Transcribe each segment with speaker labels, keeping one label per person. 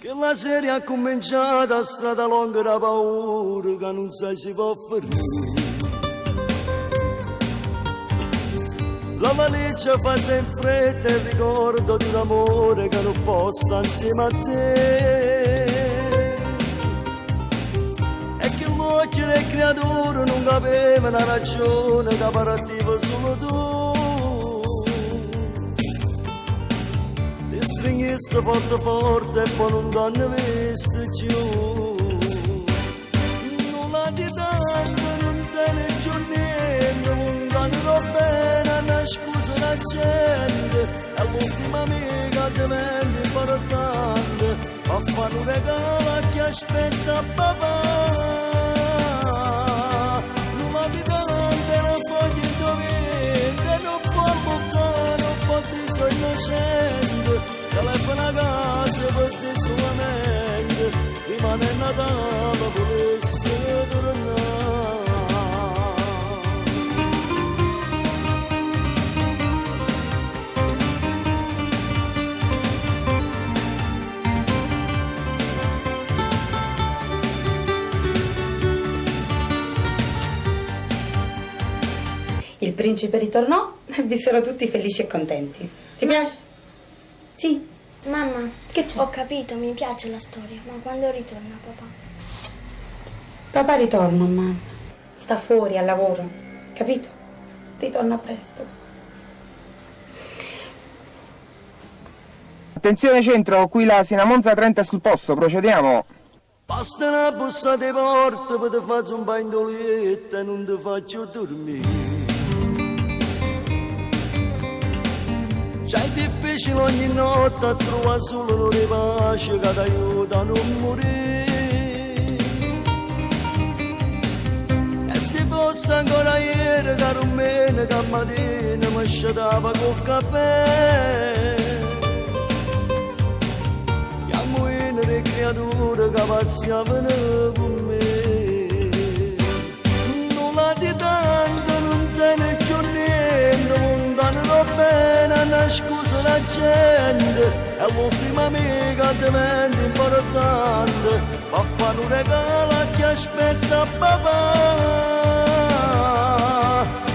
Speaker 1: Che la serie ha cominciato a strada lunga da paura che non sai si può fermare. La valigia fatta in fretta e il ricordo di un amore che non può stare insieme a te. E che l'occhio del creatore non capeva la ragione che partiva solo tu. Ti stringesti forte forte e poi non t'hanno visto giù. Nulla di tanto, non te ne giù niente, non t'hanno bene. Scusa la gente, è l'ultima amica che vende importante, a fare un regalo a chi aspetta papà. Nulla di tante, la foglia indovina, non può bucare, non può dire innocente, telefona a casa per te solamente, rimane Natale, volesse tornare.
Speaker 2: Il principe ritornò e vissero tutti felici e contenti. Ti piace? Sì.
Speaker 3: Mamma,
Speaker 2: Che c'è?
Speaker 3: ho capito, mi piace la storia, ma quando ritorna papà?
Speaker 2: Papà ritorna, mamma. Sta fuori al lavoro, capito? Ritorna presto.
Speaker 4: Attenzione centro, qui la Sina Monza 30 è sul posto, procediamo.
Speaker 1: Basta una bussa di porta per ti fare un bagno d'olietta e non ti faccio dormire. C'è difficile ogni notte a trovare solo le pace che ti aiuta a non morire. E se fosse ancora ieri, caro meno, che mattina mi sciatava col caffè. Chiamo le creature che pazziavano con me. Nulla di tanto, non te ne più niente, non danno bene. Scusa la gente, è l'ultima amica che diventa importante, va a fare un regalo a chi aspetta papà.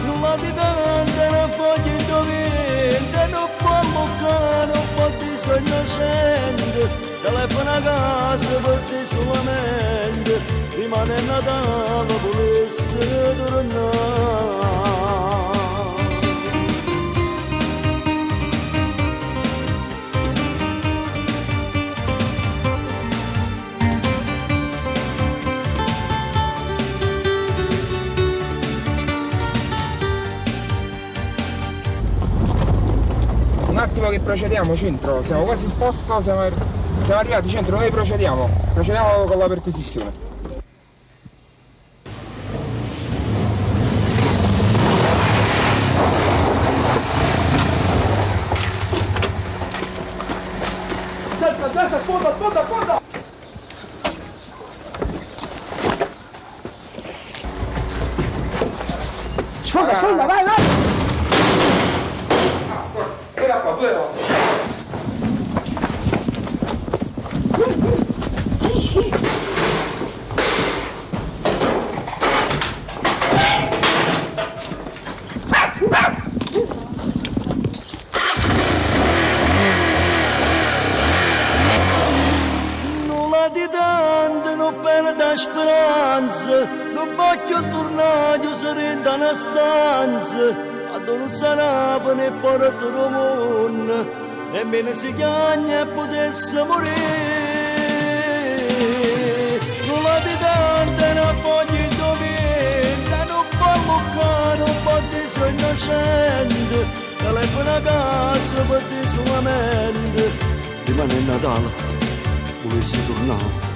Speaker 1: Nulla di tante, la foglia indovina, non può bucare, non può dire innocente, telefona a casa per te solamente, rimane Natale, volesse tornare.
Speaker 4: Un attimo che procediamo centro, siamo quasi al posto, siamo arrivati centro, noi procediamo con la perquisizione. Destra, sponda! Sfonda, vai! Forza, era qua, due volte.
Speaker 1: Nulla di tanto, non perde speranza, non voglio tornare, io sarei in una stanza. Non sarà né porto mondo, nemmeno si chiagna e potesse morire. Nulla di tante, una foglia indovina, non può bucare, non può dire innocente, telefona a casa per dire solamente, rimane Natale, volessi tornare.